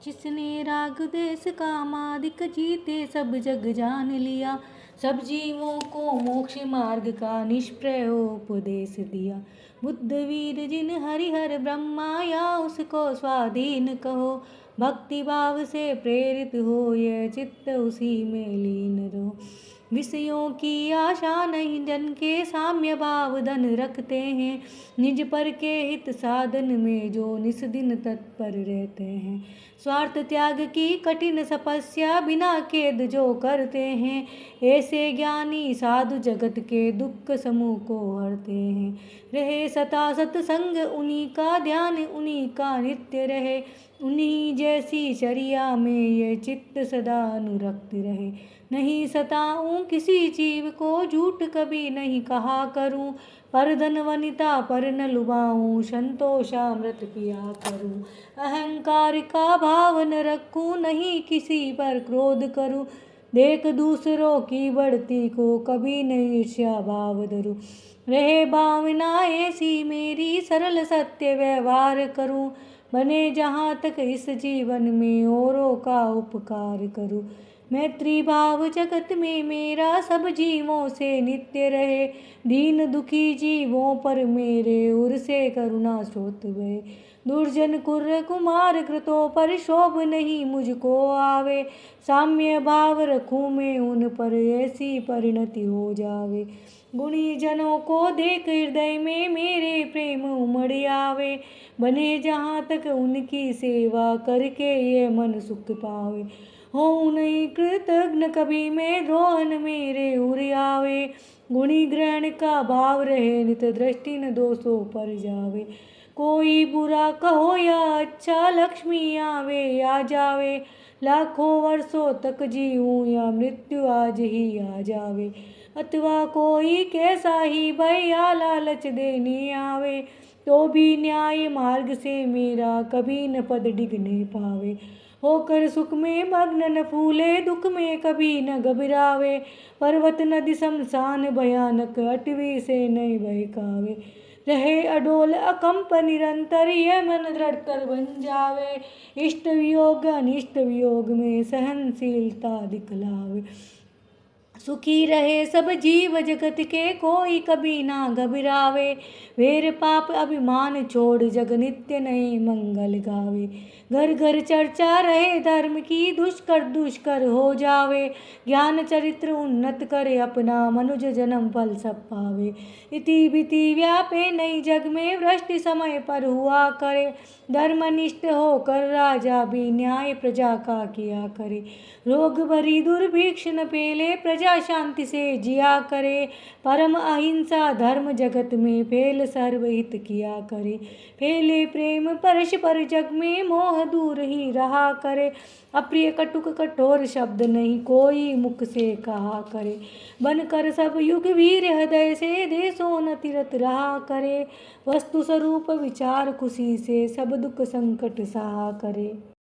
जिसने राग देश कामादिक जीते सब जग जान लिया, सब जीवों को मोक्ष मार्ग का निष्प्रय उपदेश दिया। बुद्ध वीर जिन हरिहर ब्रह्माया उसको स्वाधीन कहो, भक्ति भाव से प्रेरित हो यह चित्त उसी में लीन रहो। विषयों की आशा नहीं जन के साम्य भाव धन रखते हैं, निज पर के हित साधन में जो निस दिन तत्पर रहते हैं। स्वार्थ त्याग की कठिन तपस्या बिना खेद जो करते हैं, ऐसे ज्ञानी साधु जगत के दुख समूह को हरते हैं। रहे सता सत्संग उन्हीं का ध्यान उन्हीं का नित्य रहे, उन्हीं जैसी चर्या में ये चित्त सदा अनुरक्त रहे। नहीं सताऊं किसी जीव को झूठ कभी नहीं कहा करूं, पर धन वनिता पर न लुभाऊं संतोषामृत पिया करूं। अहंकार का भाव न रखूं नहीं किसी पर क्रोध करूं, देख दूसरों की बढ़ती को कभी नहीं ईर्ष्या भाव धरूं। रहे भावना ऐसी मेरी सरल सत्य व्यवहार करूं, बने जहाँ तक इस जीवन में औरों का उपकार करूं। मैत्री भाव जगत में मेरा सब जीवों से नित्य रहे, दीन दुखी जीवों पर मेरे उर से करुणा स्रोत बहे। दुर्जन कुर्र कुमार कृतों पर शोभ नहीं मुझको आवे, साम्य भाव रखूं मैं उन पर ऐसी परिणति हो जावे। गुणी जनों को देख हृदय में मेरे प्रेम उमड़ आवे, बने जहाँ तक उनकी सेवा करके ये मन सुख पावे। हो नहीं कृतज्ञ कभी मैं रोहन मेरे उर आवे, गुणी ग्रहण का भाव रहे नित दृष्टि न दोषों पर जावे। कोई बुरा कहो या अच्छा लक्ष्मी आवे या जावे, लाखों वर्षों तक जीऊं या मृत्यु आज ही आ जावे। अथवा कोई कैसा ही भय या लालच देने आवे, तो भी न्याय मार्ग से मेरा कभी न पद डिगने पावे। होकर सुख में मग्न न फूले दुख में कभी न घबरावे, पर्वत नदी शमशान भयानक अटवी से नहीं बहकावे। रहे अडोल अकंप निरंतर यह मन दृढ़ कर बन जावे, इष्ट वियोग अनिष्ट वियोग में सहनशीलता दिखलावे। सुखी रहे सब जीव जगत के कोई कभी ना घबरावे, वेर पाप अभिमान छोड़ जग नित्य नए मंगल गावे। घर घर चर्चा रहे धर्म की दुष्कर दुष्कर हो जावे, ज्ञान चरित्र उन्नत करे अपना मनुज जन्म फल सब पावे। इति बिति व्यापे नई जग में वृष्टि समय पर हुआ करे, धर्मनिष्ठ होकर राजा भी न्याय प्रजा का किया करे। रोग भरी दुर्भिक्ष न पेले प्रजा शांति से जिया करे, परम अहिंसा धर्म जगत में फैल सर्वहित किया करे। फैले प्रेम परस्पर जग में मोह दूर ही रहा करे, अप्रिय कटुक कठोर शब्द नहीं कोई मुख से कहा करे। बनकर सब युग वीर हृदय से देशों न तीरथ रहा करे, वस्तु स्वरूप विचार खुशी से सब दुख संकट सहा करे।